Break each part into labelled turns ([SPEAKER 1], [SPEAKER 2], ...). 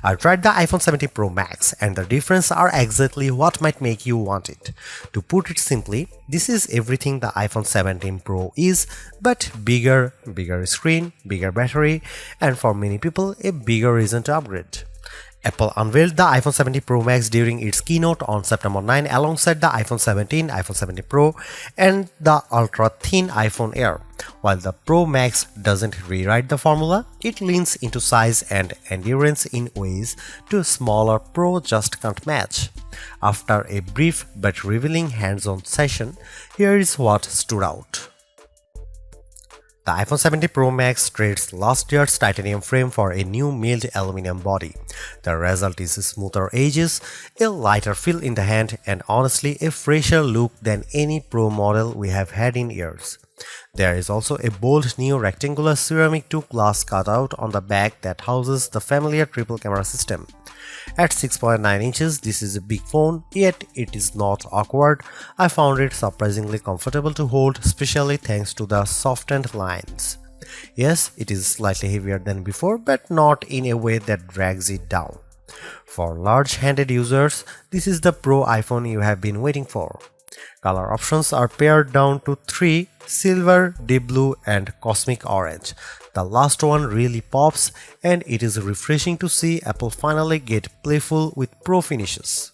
[SPEAKER 1] I tried the iPhone 17 Pro Max and the difference are exactly what might make you want it. To put it simply, this is everything the iPhone 17 Pro is, but bigger screen, bigger battery, and for many people a bigger reason to upgrade. Apple unveiled the iPhone 17 Pro Max during its keynote on September 9 alongside the iPhone 17, iPhone 17 Pro, and the ultra-thin iPhone Air. While the Pro Max doesn't rewrite the formula, it leans into size and endurance in ways the smaller Pro just can't match. After a brief but revealing hands-on session, here is what stood out. The iPhone 17 Pro Max trades last year's titanium frame for a new milled aluminum body. The result is smoother edges, a lighter feel in the hand, and honestly a fresher look than any Pro model we have had in years. There is also a bold new rectangular ceramic to glass cutout on the back that houses the familiar triple camera system. At 6.9 inches, this is a big phone, yet it is not awkward. I found it surprisingly comfortable to hold, especially thanks to the softened lines. Yes, it is slightly heavier than before, but not in a way that drags it down. For large-handed users, this is the Pro iPhone you have been waiting for. Color options are pared down to 3: silver, deep blue, and cosmic orange. The last one really pops, and it is refreshing to see Apple finally get playful with Pro finishes.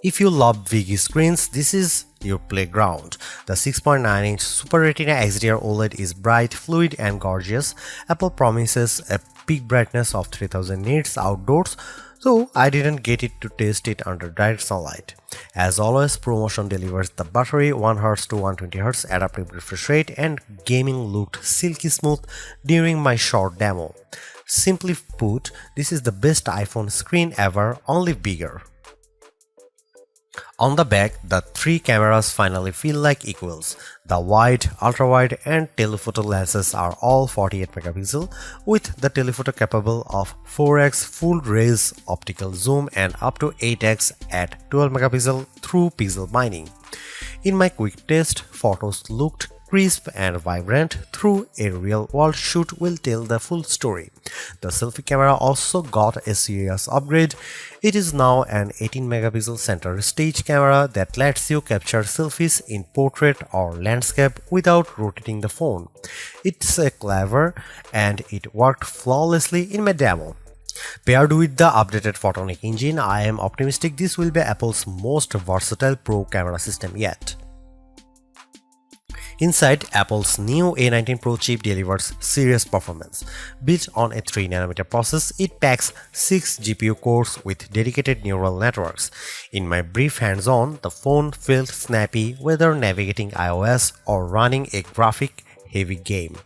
[SPEAKER 1] If you love big screens, this is your playground. The 6.9-inch Super Retina XDR OLED is bright, fluid, and gorgeous. Apple promises a peak brightness of 3000 nits outdoors, though I didn't get it to test it under direct sunlight. As always, ProMotion delivers the battery, 1Hz to 120Hz adaptive refresh rate, and gaming looked silky smooth during my short demo. Simply put, this is the best iPhone screen ever, only bigger. On the back, the three cameras finally feel like equals. The wide, ultra-wide, and telephoto lenses are all 48 megapixel, with the telephoto capable of 4x full-raise optical zoom and up to 8x at 12 megapixel through pixel mining. In my quick test, photos looked crisp and vibrant, through a real-world shoot will tell the full story. The selfie camera also got a serious upgrade. It is now an 18 megapixel center stage camera that lets you capture selfies in portrait or landscape without rotating the phone. It's clever and it worked flawlessly in my demo. Paired with the updated Photonic engine, I am optimistic this will be Apple's most versatile Pro camera system yet. Inside, Apple's new A19 Pro chip delivers serious performance. Built on a 3nm process, it packs 6 GPU cores with dedicated neural networks. In my brief hands-on, the phone felt snappy whether navigating iOS or running a graphic-heavy game.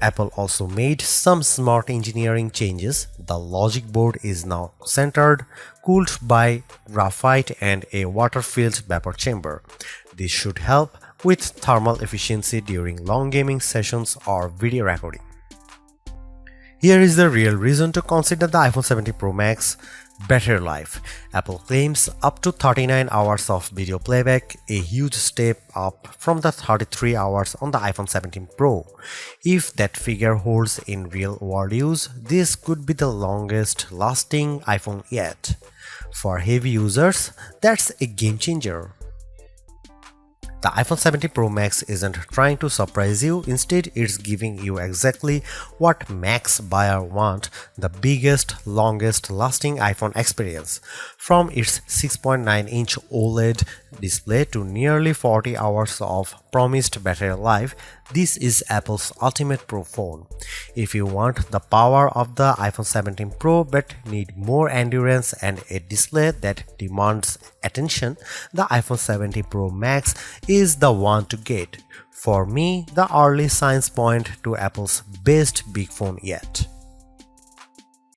[SPEAKER 1] Apple also made some smart engineering changes. The logic board is now centered, cooled by graphite and a water-filled vapor chamber. This should help with thermal efficiency during long gaming sessions or video recording. Here is the real reason to consider the iPhone 17 Pro Max battery life. Apple claims up to 39 hours of video playback, a huge step up from the 33 hours on the iPhone 17 Pro. If that figure holds in real-world use, this could be the longest lasting iPhone yet. For heavy users, that's a game changer. The iPhone 17 Pro Max isn't trying to surprise you, instead it's giving you exactly what Max buyers want, the biggest, longest lasting iPhone experience. From its 6.9-inch OLED display to nearly 40 hours of promised battery life, this is Apple's ultimate Pro phone. If you want the power of the iPhone 17 Pro but need more endurance and a display that demands attention, the iPhone 17 Pro Max is the one to get. For me, the early signs point to Apple's best big phone yet.